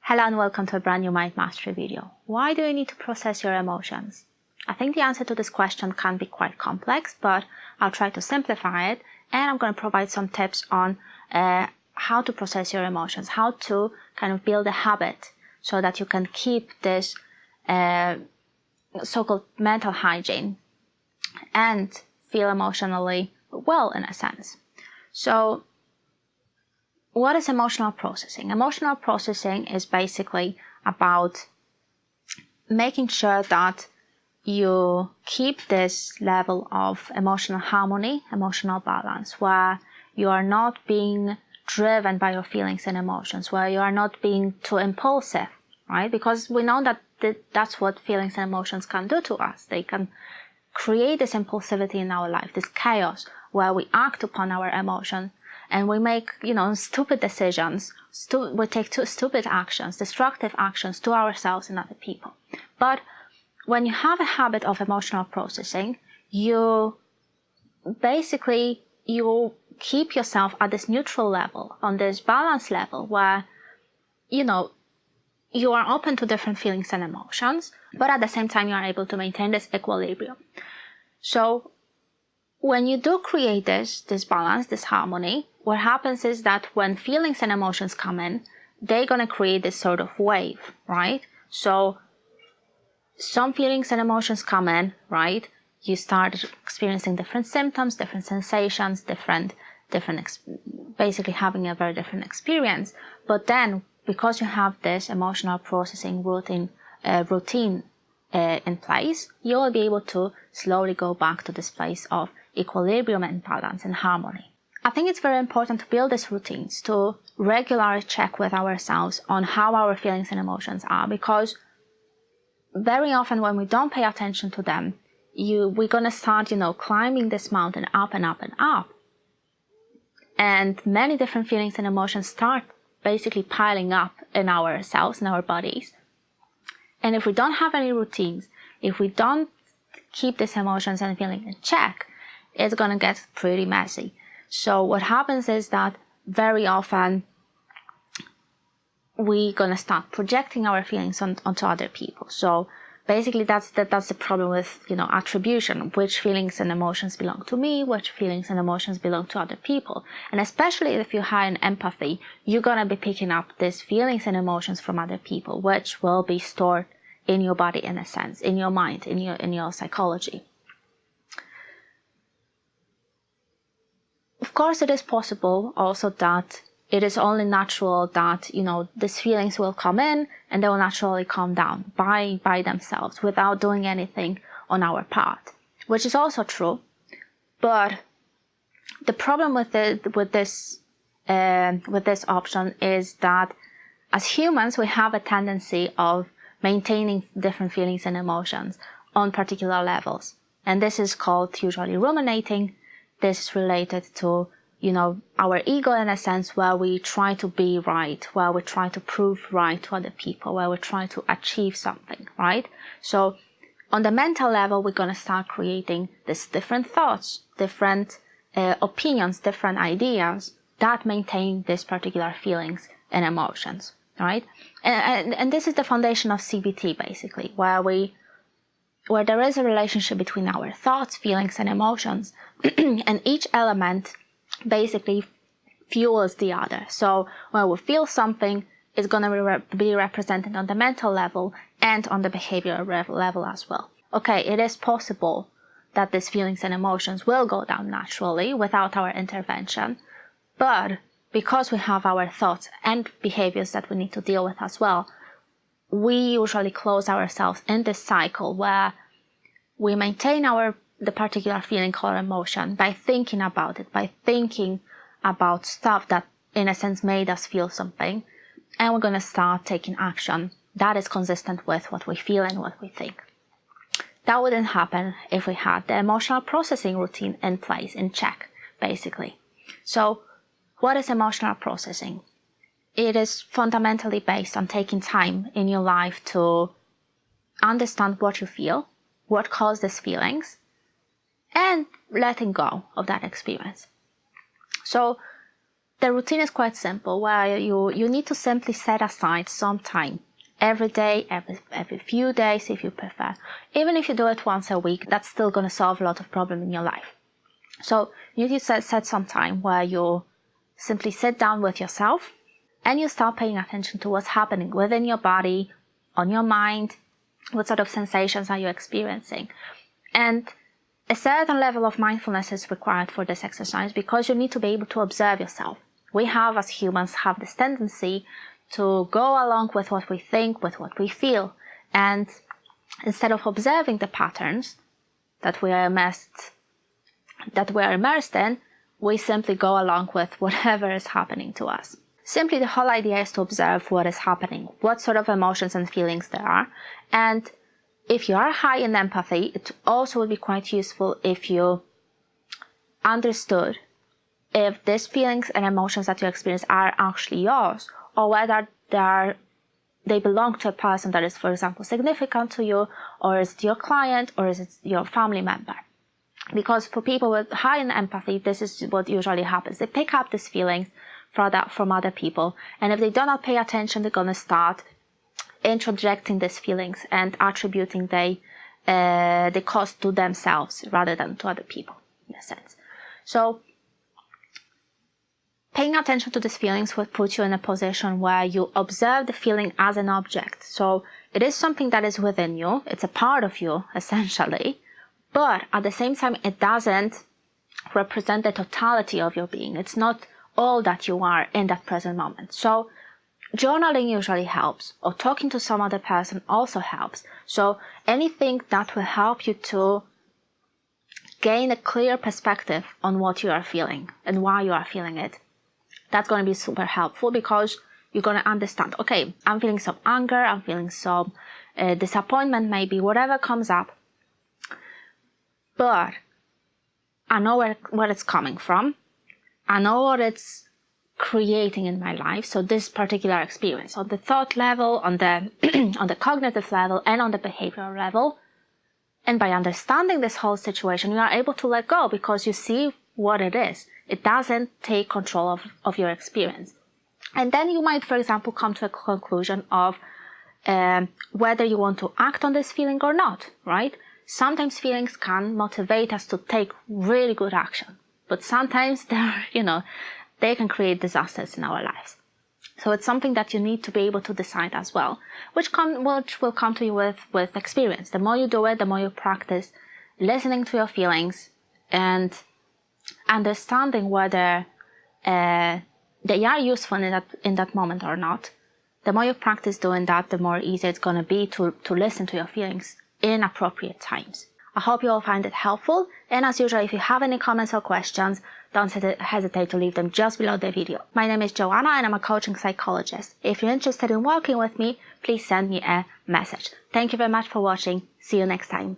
Hello and welcome to a brand new Mind Mastery video. Why do you need to process your emotions? I think the answer to this question can be quite complex, but I'll try to simplify it, and I'm going to provide some tips on how to process your emotions, how to kind of build a habit so that you can keep this so-called mental hygiene and feel emotionally well, in a sense. So what is emotional processing? Emotional processing is basically about making sure that you keep this level of emotional harmony, emotional balance, where you are not being driven by your feelings and emotions, where you are not being too impulsive, right? Because we know that that's what feelings and emotions can do to us. They can create this impulsivity in our life, this chaos where we act upon our emotion and we make, stupid decisions, we take stupid actions, destructive actions to ourselves and other people. But when you have a habit of emotional processing, you keep yourself at this neutral level, on this balance level where, you are open to different feelings and emotions, but at the same time you are able to maintain this equilibrium. So when you do create this balance, this harmony, what happens is that when feelings and emotions come in, they're going to create this sort of wave, right? So some feelings and emotions come in, right? You start experiencing different symptoms, different sensations, basically having a very different experience. But then, because you have this emotional processing routine in place, you will be able to slowly go back to this place of equilibrium and balance and harmony. I think it's very important to build these routines, to regularly check with ourselves on how our feelings and emotions are, because very often when we don't pay attention to them, we're going to start, climbing this mountain up and up and up. And many different feelings and emotions start basically piling up in ourselves, in our bodies. And if we don't have any routines, if we don't keep these emotions and feelings in check, it's going to get pretty messy. So what happens is that very often we're going to start projecting our feelings onto other people. So basically that's the problem with, attribution. Which feelings and emotions belong to me, which feelings and emotions belong to other people. And especially if you're high in empathy, you're going to be picking up these feelings and emotions from other people, which will be stored in your body, in a sense, in your mind, in your psychology. Of course, it is possible also that it is only natural that, these feelings will come in and they will naturally calm down by themselves without doing anything on our part, which is also true. But the problem with this option is that as humans, we have a tendency of maintaining different feelings and emotions on particular levels. And this is called usually ruminating. This is related to, our ego, in a sense, where we try to be right, where we try to prove right to other people, where we try to achieve something, right? So on the mental level, we're going to start creating these different thoughts, different opinions, different ideas that maintain these particular feelings and emotions, right? And this is the foundation of CBT, basically, where there is a relationship between our thoughts, feelings, and emotions, and each element basically fuels the other. So when we feel something, it's going to be represented on the mental level and on the behavioral level as well. Okay, it is possible that these feelings and emotions will go down naturally without our intervention, but because we have our thoughts and behaviors that we need to deal with as well, we usually close ourselves in this cycle where we maintain the particular feeling or emotion by thinking about it, by thinking about stuff that in a sense made us feel something, and we're going to start taking action that is consistent with what we feel and what we think. That wouldn't happen if we had the emotional processing routine in place, in check, basically. So what is emotional processing? It is fundamentally based on taking time in your life to understand what you feel, what caused these feelings, and letting go of that experience. So the routine is quite simple, where you need to simply set aside some time every day, every few days if you prefer. Even if you do it once a week, that's still going to solve a lot of problems in your life. So you need to set some time where you simply sit down with yourself and you start paying attention to what's happening within your body, on your mind, what sort of sensations are you experiencing. And a certain level of mindfulness is required for this exercise because you need to be able to observe yourself. We as humans have this tendency to go along with what we think, with what we feel. And instead of observing the patterns that we are immersed in, we simply go along with whatever is happening to us. Simply the whole idea is to observe what is happening, what sort of emotions and feelings there are. And if you are high in empathy, it also would be quite useful if you understood if these feelings and emotions that you experience are actually yours, or whether they belong to a person that is, for example, significant to you, or is it your client, or is it your family member. Because for people with high in empathy, this is what usually happens. They pick up these feelings from other people, and if they do not pay attention, they're going to start introjecting these feelings and attributing the cause to themselves rather than to other people, in a sense. So paying attention to these feelings will put you in a position where you observe the feeling as an object. So it is something that is within you. It's a part of you, essentially. But at the same time, it doesn't represent the totality of your being. It's not all that you are in that present moment. So journaling usually helps, or talking to some other person also helps. So anything that will help you to gain a clear perspective on what you are feeling and why you are feeling it, that's going to be super helpful, because you're going to understand, okay, I'm feeling some anger, I'm feeling some disappointment, maybe whatever comes up, but I know where it's coming from. I know what it's creating in my life. So this particular experience on the thought level, on the on the cognitive level, and on the behavioral level. And by understanding this whole situation, you are able to let go, because you see what it is. It doesn't take control of your experience. And then you might, for example, come to a conclusion of whether you want to act on this feeling or not, right? Sometimes feelings can motivate us to take really good action, but sometimes they can create disasters in our lives. So it's something that you need to be able to decide as well, which will come to you with experience. The more you do it, the more you practice listening to your feelings and understanding whether they are useful in that moment or not. The more you practice doing that, the more easy it's going to be to listen to your feelings in appropriate times. I hope you all find it helpful, and as usual, if you have any comments or questions, don't hesitate to leave them just below the video. My name is Joanna and I'm a coaching psychologist. If you're interested in working with me, please send me a message. Thank you very much for watching. See you next time.